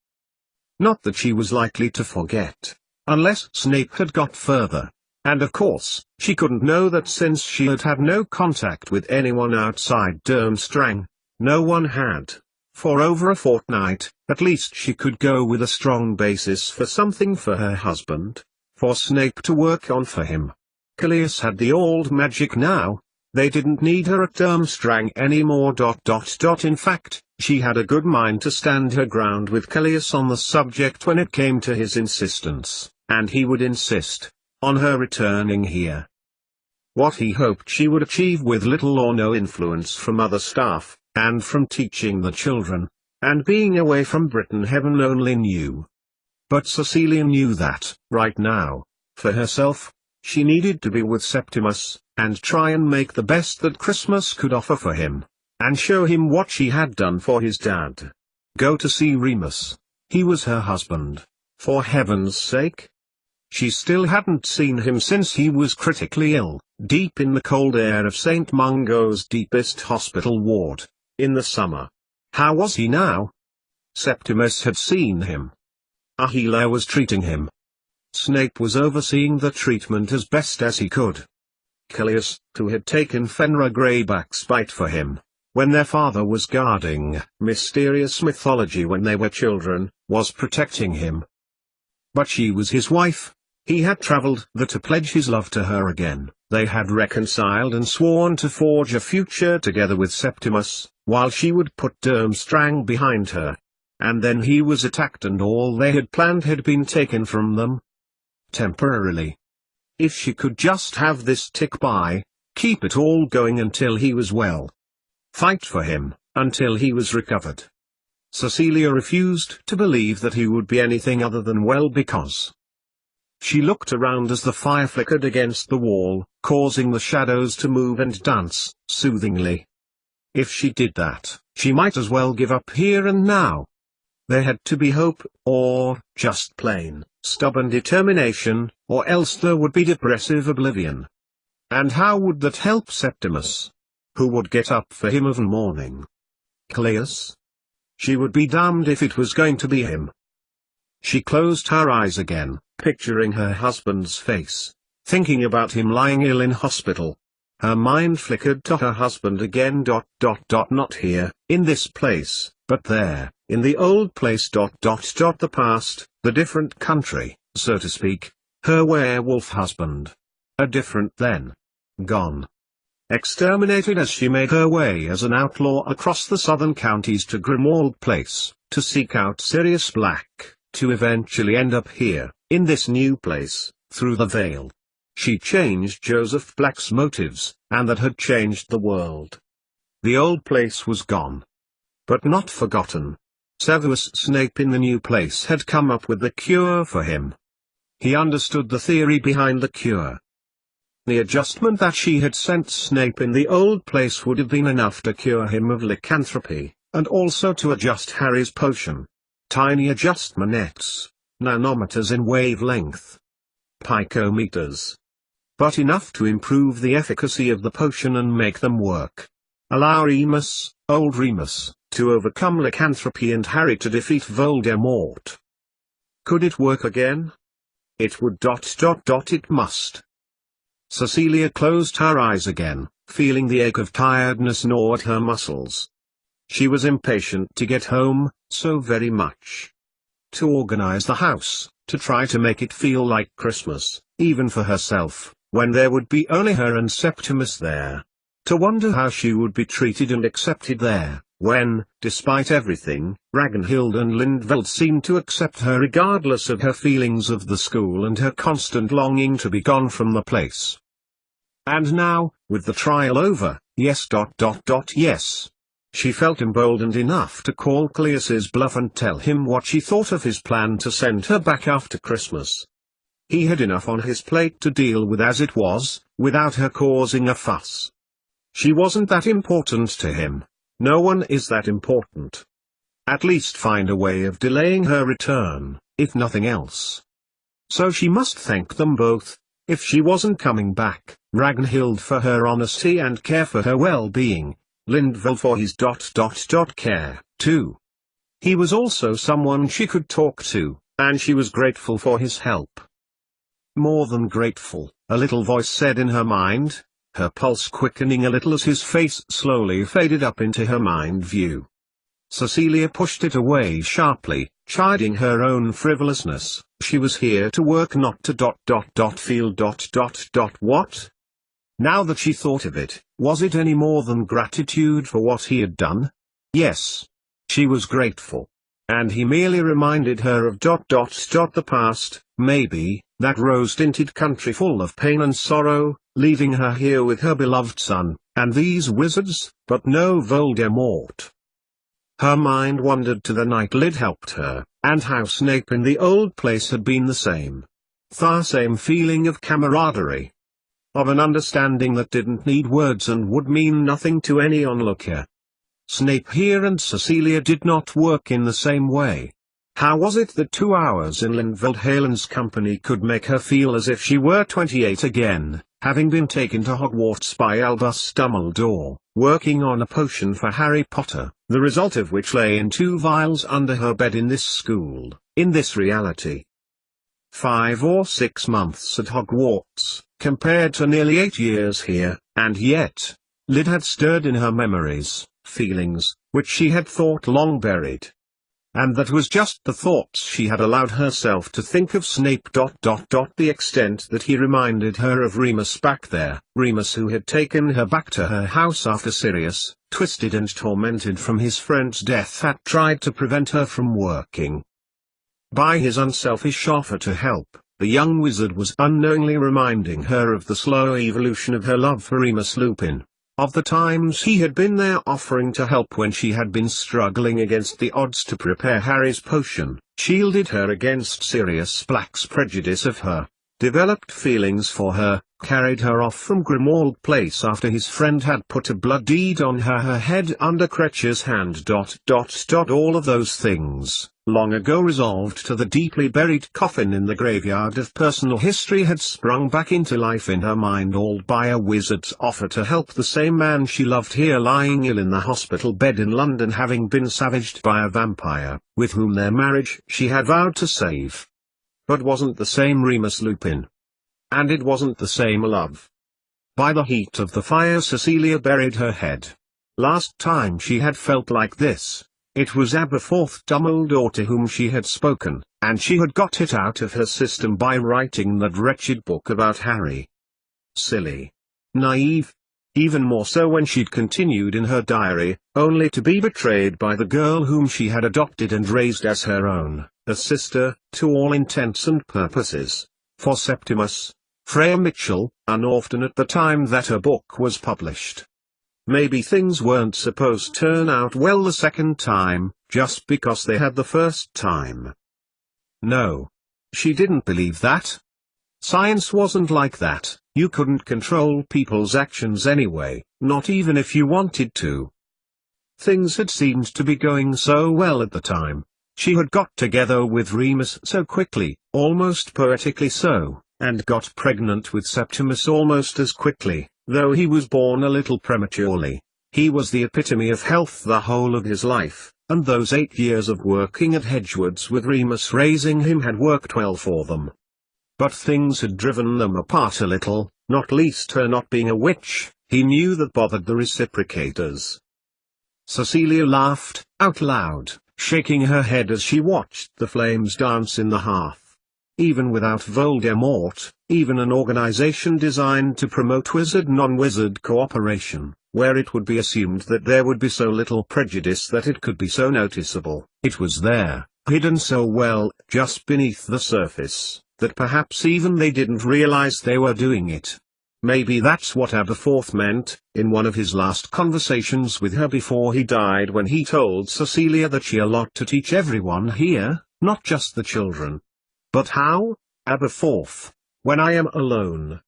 Not that she was likely to forget, unless Snape had got further. And of course, she couldn't know that since she had had no contact with anyone outside Durmstrang. No one had. For over a fortnight, at least she could go with a strong basis for something for her husband. For Snape to work on for him. Callias had the old magic now. They didn't need her at Durmstrang anymore. In fact, she had a good mind to stand her ground with Callias on the subject when it came to his insistence, and he would insist, on her returning here. What he hoped she would achieve with little or no influence from other staff, and from teaching the children, and being away from Britain heaven only knew. But Cecilia knew that, right now, for herself, she needed to be with Septimus, and try and make the best that Christmas could offer for him, and show him what she had done for his dad. Go to see Remus. He was her husband, for heaven's sake. She still hadn't seen him since he was critically ill, deep in the cold air of St. Mungo's deepest hospital ward, in the summer. How was he now? Septimus had seen him. A healer was treating him. Snape was overseeing the treatment as best as he could. Callias, who had taken Fenrir Greyback's bite for him, when their father was guarding mysterious mythology when they were children, was protecting him. But she was his wife. He had traveled there to pledge his love to her again. They had reconciled and sworn to forge a future together with Septimus, while she would put Durmstrang behind her. And then he was attacked and all they had planned had been taken from them. Temporarily. If she could just have this tick by, keep it all going until he was well. Fight for him, until he was recovered. Cecilia refused to believe that he would be anything other than well because. She looked around as the fire flickered against the wall, causing the shadows to move and dance, soothingly. If she did that, she might as well give up here and now. There had to be hope, or just plain, stubborn determination, or else there would be depressive oblivion. And how would that help Septimus? Who would get up for him of a morning? Callias? She would be damned if it was going to be him. She closed her eyes again, picturing her husband's face, thinking about him lying ill in hospital. Her mind flickered to her husband again. Not here, in this place, but there, in the old place. The past, the different country, so to speak, her werewolf husband. A different then. Gone. Exterminated as she made her way as an outlaw across the southern counties to Grimwald Place, to seek out Sirius Black, to eventually end up here, in this new place, through the veil. She changed Joseph Black's motives, and that had changed the world. The old place was gone, but not forgotten. Severus Snape in the new place had come up with the cure for him. He understood the theory behind the cure. The adjustment that she had sent Snape in the old place would have been enough to cure him of lycanthropy, and also to adjust Harry's potion. Tiny adjustments, nanometers in wavelength, picometers. But enough to improve the efficacy of the potion and make them work. Allow Remus, old Remus, to overcome lycanthropy and Harry to defeat Voldemort. Could it work again? It would. It must. Cecilia closed her eyes again, feeling the ache of tiredness gnaw at her muscles. She was impatient to get home, so very much. To organize the house, to try to make it feel like Christmas, even for herself, when there would be only her and Septimus there. To wonder how she would be treated and accepted there, when, despite everything, Ragnhild and Lindveld seemed to accept her regardless of her feelings of the school and her constant longing to be gone from the place. And now, with the trial over, yes. She felt emboldened enough to call Cleus's bluff and tell him what she thought of his plan to send her back after Christmas. He had enough on his plate to deal with as it was, without her causing a fuss. She wasn't that important to him. No one is that important. At least find a way of delaying her return, if nothing else. So she must thank them both. If she wasn't coming back, Ragnhild for her honesty and care for her well-being, Lindveld for his care, too. He was also someone she could talk to, and she was grateful for his help. More than grateful, a little voice said in her mind, her pulse quickening a little as his face slowly faded up into her mind view. Cecilia pushed it away sharply, chiding her own frivolousness. She was here to work, not to feel. What? Now that she thought of it, was it any more than gratitude for what he had done? Yes. She was grateful. And he merely reminded her of the past, maybe, that rose-tinted country full of pain and sorrow, leaving her here with her beloved son, and these wizards, but no Voldemort. Her mind wandered to the night Lyd helped her, and how Snape in the old place had been the same. The same feeling of camaraderie. Of an understanding that didn't need words and would mean nothing to any onlooker. Snape here and Cecilia did not work in the same way. How was it that 2 hours in Lindveld Halen's company could make her feel as if she were 28 again, having been taken to Hogwarts by Albus Dumbledore, working on a potion for Harry Potter, the result of which lay in 2 vials under her bed in this school, in this reality. 5 or 6 months at Hogwarts, compared to nearly 8 years here, and yet, Lyd had stirred in her memories, feelings, which she had thought long buried. And that was just the thoughts she had allowed herself to think of Snape. The extent that he reminded her of Remus back there, Remus who had taken her back to her house after Sirius, twisted and tormented from his friend's death, had tried to prevent her from working. By his unselfish offer to help, the young wizard was unknowingly reminding her of the slow evolution of her love for Remus Lupin. Of the times he had been there offering to help when she had been struggling against the odds to prepare Harry's potion, shielded her against Sirius Black's prejudice of her, developed feelings for her, carried her off from Grimmauld Place after his friend had put a blood deed on her head under Cretch's hand. All of those things, long ago resolved to the deeply buried coffin in the graveyard of personal history, had sprung back into life in her mind, all by a wizard's offer to help the same man she loved here lying ill in the hospital bed in London, having been savaged by a vampire, with whom their marriage she had vowed to save. But wasn't the same Remus Lupin. And it wasn't the same love. By the heat of the fire Cecilia buried her head. Last time she had felt like this, it was Aberforth Dumbledore to whom she had spoken, and she had got it out of her system by writing that wretched book about Harry. Silly. Naive. Even more so when she'd continued in her diary, only to be betrayed by the girl whom she had adopted and raised as her own, a sister, to all intents and purposes. For Septimus, Freya Mitchell, and often at the time that her book was published. Maybe things weren't supposed to turn out well the second time, just because they had the first time. No. She didn't believe that. Science wasn't like that. You couldn't control people's actions anyway, not even if you wanted to. Things had seemed to be going so well at the time. She had got together with Remus so quickly, almost poetically so, and got pregnant with Septimus almost as quickly, though he was born a little prematurely. He was the epitome of health the whole of his life, and those 8 years of working at Hedgewood's with Remus raising him had worked well for them. But things had driven them apart a little, not least her not being a witch. He knew that bothered the reciprocators. Cecilia laughed, out loud, shaking her head as she watched the flames dance in the hearth. Even without Voldemort, even an organization designed to promote wizard-non-wizard cooperation, where it would be assumed that there would be so little prejudice that it could be so noticeable, it was there, hidden so well, just beneath the surface, that perhaps even they didn't realize they were doing it. Maybe that's what Aberforth meant, in one of his last conversations with her before he died, when he told Cecilia that she had a lot to teach everyone here, not just the children. But how, Aberforth? When I am alone.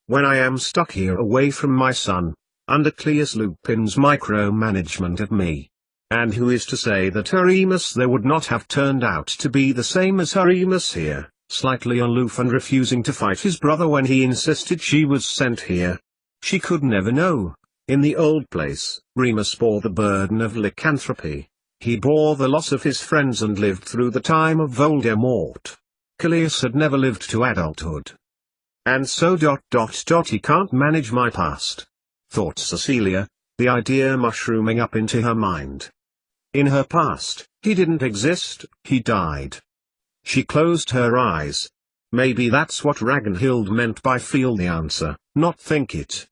When I am stuck here away from my son, under Cleus Lupin's micromanagement of me. And who is to say that her Remus there would not have turned out to be the same as her Remus here? Slightly aloof and refusing to fight his brother when he insisted she was sent here. She could never know. In the old place, Remus bore the burden of lycanthropy. He bore the loss of his friends and lived through the time of Voldemort. Cleus had never lived to adulthood. And so ... he can't manage my past, thought Cecilia, the idea mushrooming up into her mind. In her past, he didn't exist, he died. She closed her eyes. Maybe that's what Ragnhild meant by feel the answer, not think it.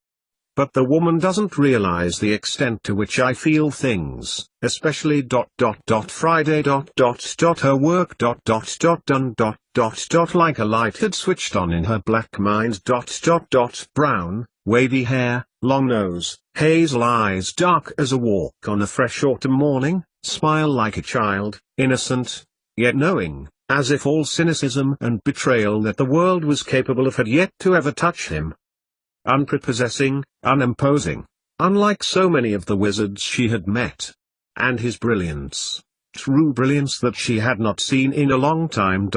But the woman doesn't realize the extent to which I feel things, especially ... Friday ... her work ... done ... like a light had switched on in her black mind ... brown, wavy hair, long nose, hazel eyes dark as a walk on a fresh autumn morning, smile like a child, innocent, yet knowing, as if all cynicism and betrayal that the world was capable of had yet to ever touch him. Unprepossessing, unimposing, unlike so many of the wizards she had met. And his brilliance, true brilliance that she had not seen in a long time.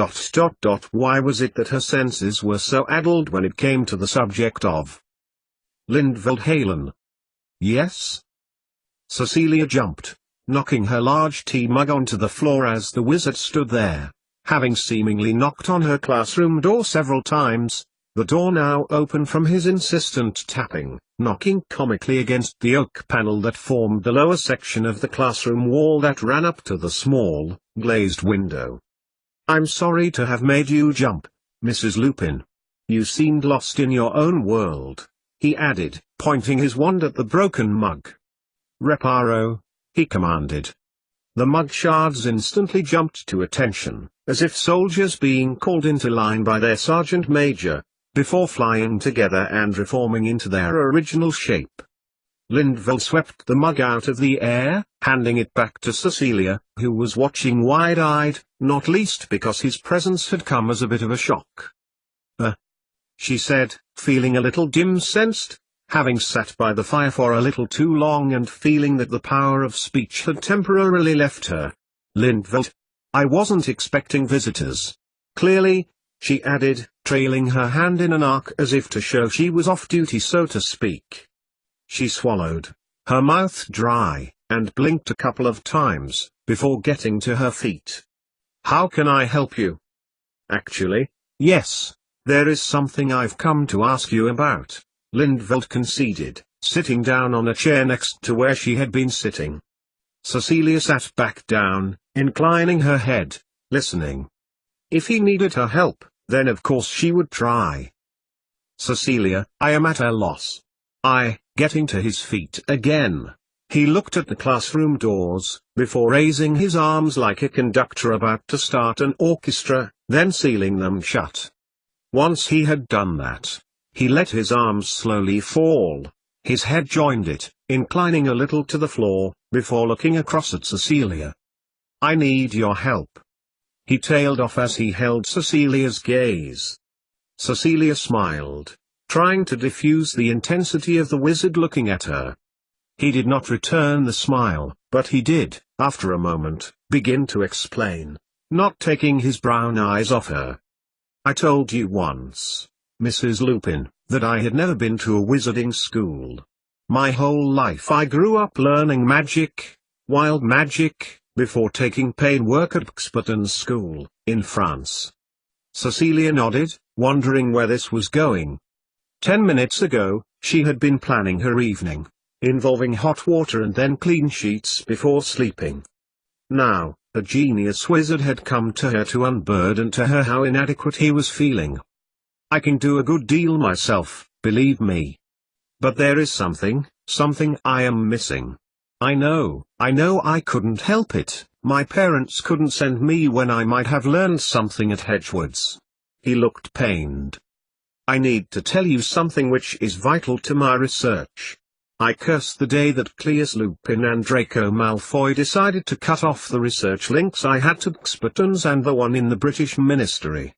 Why was it that her senses were so addled when it came to the subject of Lindfeldhalen? Yes? Cecilia jumped, knocking her large tea mug onto the floor as the wizard stood there. Having seemingly knocked on her classroom door several times, the door now open from his insistent tapping, knocking comically against the oak panel that formed the lower section of the classroom wall that ran up to the small, glazed window. "I'm sorry to have made you jump, Mrs. Lupin. You seemed lost in your own world," he added, pointing his wand at the broken mug. "Reparo," he commanded. The mug shards instantly jumped to attention, as if soldiers being called into line by their sergeant major, before flying together and reforming into their original shape. Lindveld swept the mug out of the air, handing it back to Cecilia, who was watching wide-eyed, not least because his presence had come as a bit of a shock. She said, feeling a little dim-sensed, having sat by the fire for a little too long and feeling that the power of speech had temporarily left her. "Lindveld, I wasn't expecting visitors. Clearly," she added, trailing her hand in an arc as if to show she was off duty, so to speak. She swallowed, her mouth dry, and blinked a couple of times, before getting to her feet. "How can I help you?" "Actually, yes, there is something I've come to ask you about," Lindveld conceded, sitting down on a chair next to where she had been sitting. Cecilia sat back down, inclining her head, listening. If he needed her help, then of course she would try. "Cecilia, I am at a loss." Getting to his feet again, he looked at the classroom doors, before raising his arms like a conductor about to start an orchestra, then sealing them shut. Once he had done that, he let his arms slowly fall. His head joined it, inclining a little to the floor, before looking across at Cecilia. "I need your help." He tailed off as he held Cecilia's gaze. Cecilia smiled, trying to diffuse the intensity of the wizard looking at her. He did not return the smile, but he did, after a moment, begin to explain, not taking his brown eyes off her. "I told you once, Mrs. Lupin, that I had never been to a wizarding school. My whole life I grew up learning magic, wild magic, before taking paid work at Experton's school, in France." Cecilia nodded, wondering where this was going. 10 minutes ago, she had been planning her evening, involving hot water and then clean sheets before sleeping. Now, a genius wizard had come to her to unburden to her how inadequate he was feeling. "I can do a good deal myself, believe me. But there is something I am missing. I know I couldn't help it, my parents couldn't send me when I might have learned something at Hedgewood's." He looked pained. "I need to tell you something which is vital to my research. I curse the day that Cleus Lupin and Draco Malfoy decided to cut off the research links I had to Expertons and the one in the British Ministry."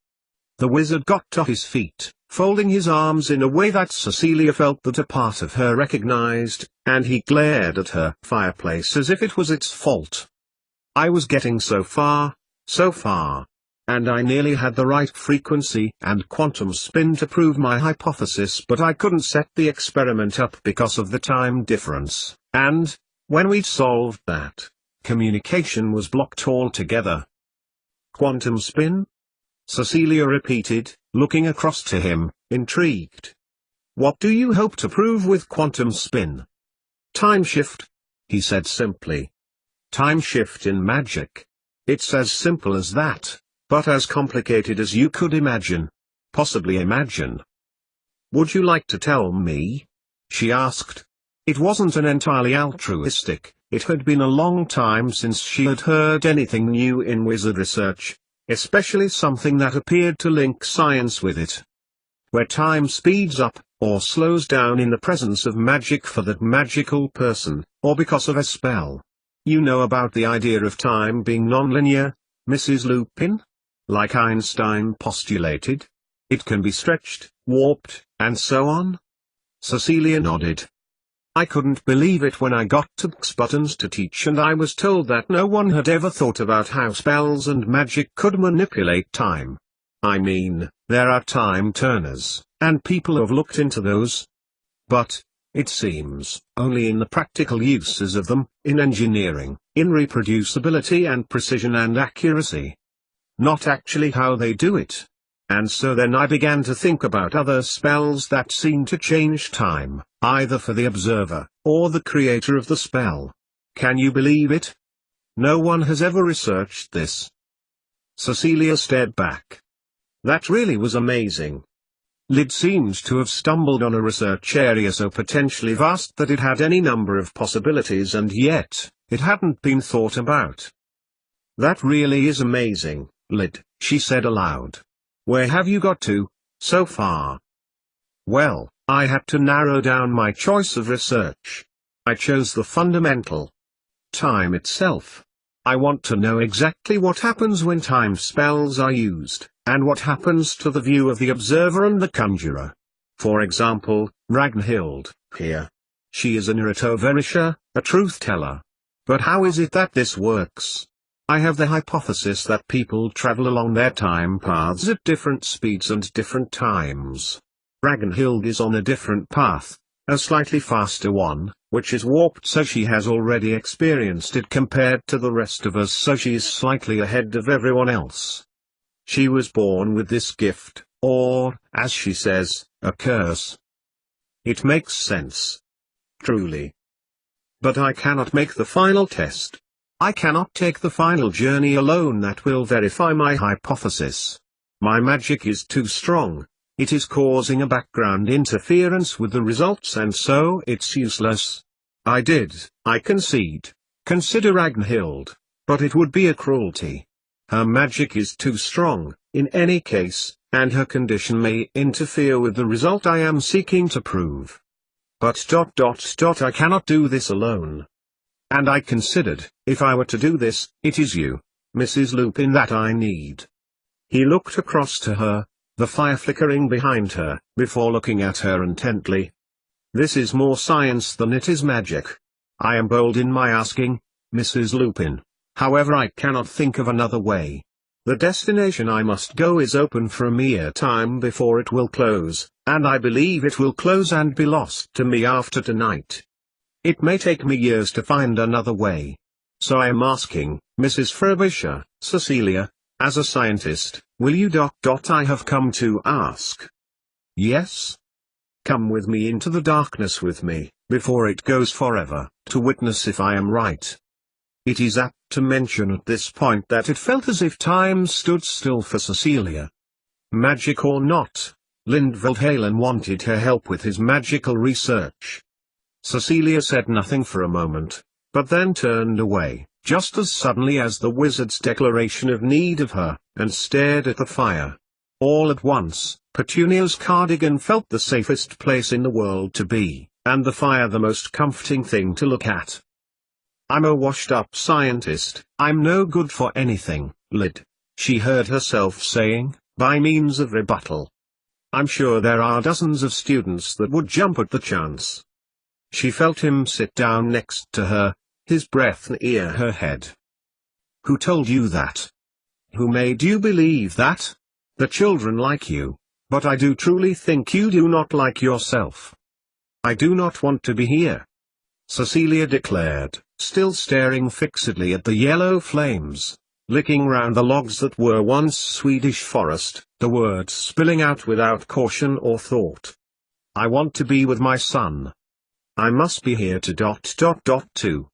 The wizard got to his feet, folding his arms in a way that Cecilia felt that a part of her recognized, and he glared at her fireplace as if it was its fault. "I was getting so far, and I nearly had the right frequency and quantum spin to prove my hypothesis, but I couldn't set the experiment up because of the time difference, and, when we'd solved that, communication was blocked altogether." "Quantum spin?" Cecilia repeated, looking across to him, intrigued. "What do you hope to prove with quantum spin?" "Time shift," he said simply. "Time shift in magic. It's as simple as that, but as complicated as you could imagine. Possibly imagine." "Would you like to tell me?" she asked. It wasn't an entirely altruistic, it had been a long time since she had heard anything new in wizard research, especially something that appeared to link science with it. Where time speeds up, or slows down in the presence of magic for that magical person, or because of a spell. "You know about the idea of time being nonlinear, Mrs. Lupin? Like Einstein postulated? It can be stretched, warped, and so on?" Cecilia nodded. "I couldn't believe it when I got to Expertons to teach and I was told that no one had ever thought about how spells and magic could manipulate time. I mean, there are time turners, and people have looked into those. But, it seems, only in the practical uses of them, in engineering, in reproducibility and precision and accuracy. Not actually how they do it. And so then I began to think about other spells that seem to change time, either for the observer, or the creator of the spell. Can you believe it? No one has ever researched this." Cecilia stared back. That really was amazing. Lyd seemed to have stumbled on a research area so potentially vast that it had any number of possibilities and yet, it hadn't been thought about. "That really is amazing, Lyd," she said aloud. "Where have you got to, so far?" "Well, I had to narrow down my choice of research. I chose the fundamental. Time itself. I want to know exactly what happens when time spells are used, and what happens to the view of the observer and the conjurer. For example, Ragnhild, here. She is an Irritoverisha, a truth-teller. But how is it that this works? I have the hypothesis that people travel along their time paths at different speeds and different times. Ragnhild is on a different path, a slightly faster one, which is warped so she has already experienced it compared to the rest of us, so she is slightly ahead of everyone else. She was born with this gift, or, as she says, a curse. It makes sense. Truly. But I cannot make the final test. I cannot take the final journey alone that will verify my hypothesis. My magic is too strong. It is causing a background interference with the results and so it's useless. I concede. Consider Ragnhild. But it would be a cruelty. Her magic is too strong, in any case, and her condition may interfere with the result I am seeking to prove. but I cannot do this alone. And I considered, if I were to do this, it is you, Mrs. Lupin, that I need. He looked across to her, the fire flickering behind her, before looking at her intently. This is more science than it is magic. I am bold in my asking, Mrs. Lupin. However, I cannot think of another way. The destination I must go is open for a mere time before it will close, and I believe it will close and be lost to me after tonight. It may take me years to find another way. So I am asking, Mrs. Frobisher, Cecilia, as a scientist, will you I have come to ask. Yes? Come with me into the darkness with me, before it goes forever, to witness if I am right. It is apt to mention at this point that it felt as if time stood still for Cecilia. Magic or not, Lindveld Halen wanted her help with his magical research. Cecilia said nothing for a moment, but then turned away, just as suddenly as the wizard's declaration of need of her, and stared at the fire. All at once, Petunia's cardigan felt the safest place in the world to be, and the fire the most comforting thing to look at. I'm a washed-up scientist, I'm no good for anything, Lyd, she heard herself saying, by means of rebuttal. I'm sure there are dozens of students that would jump at the chance. She felt him sit down next to her, his breath near her head. Who told you that? Who made you believe that? The children like you, but I do truly think you do not like yourself. I do not want to be here, Cecilia declared, still staring fixedly at the yellow flames, licking round the logs that were once Swedish forest, the words spilling out without caution or thought. I want to be with my son. I must be here to too.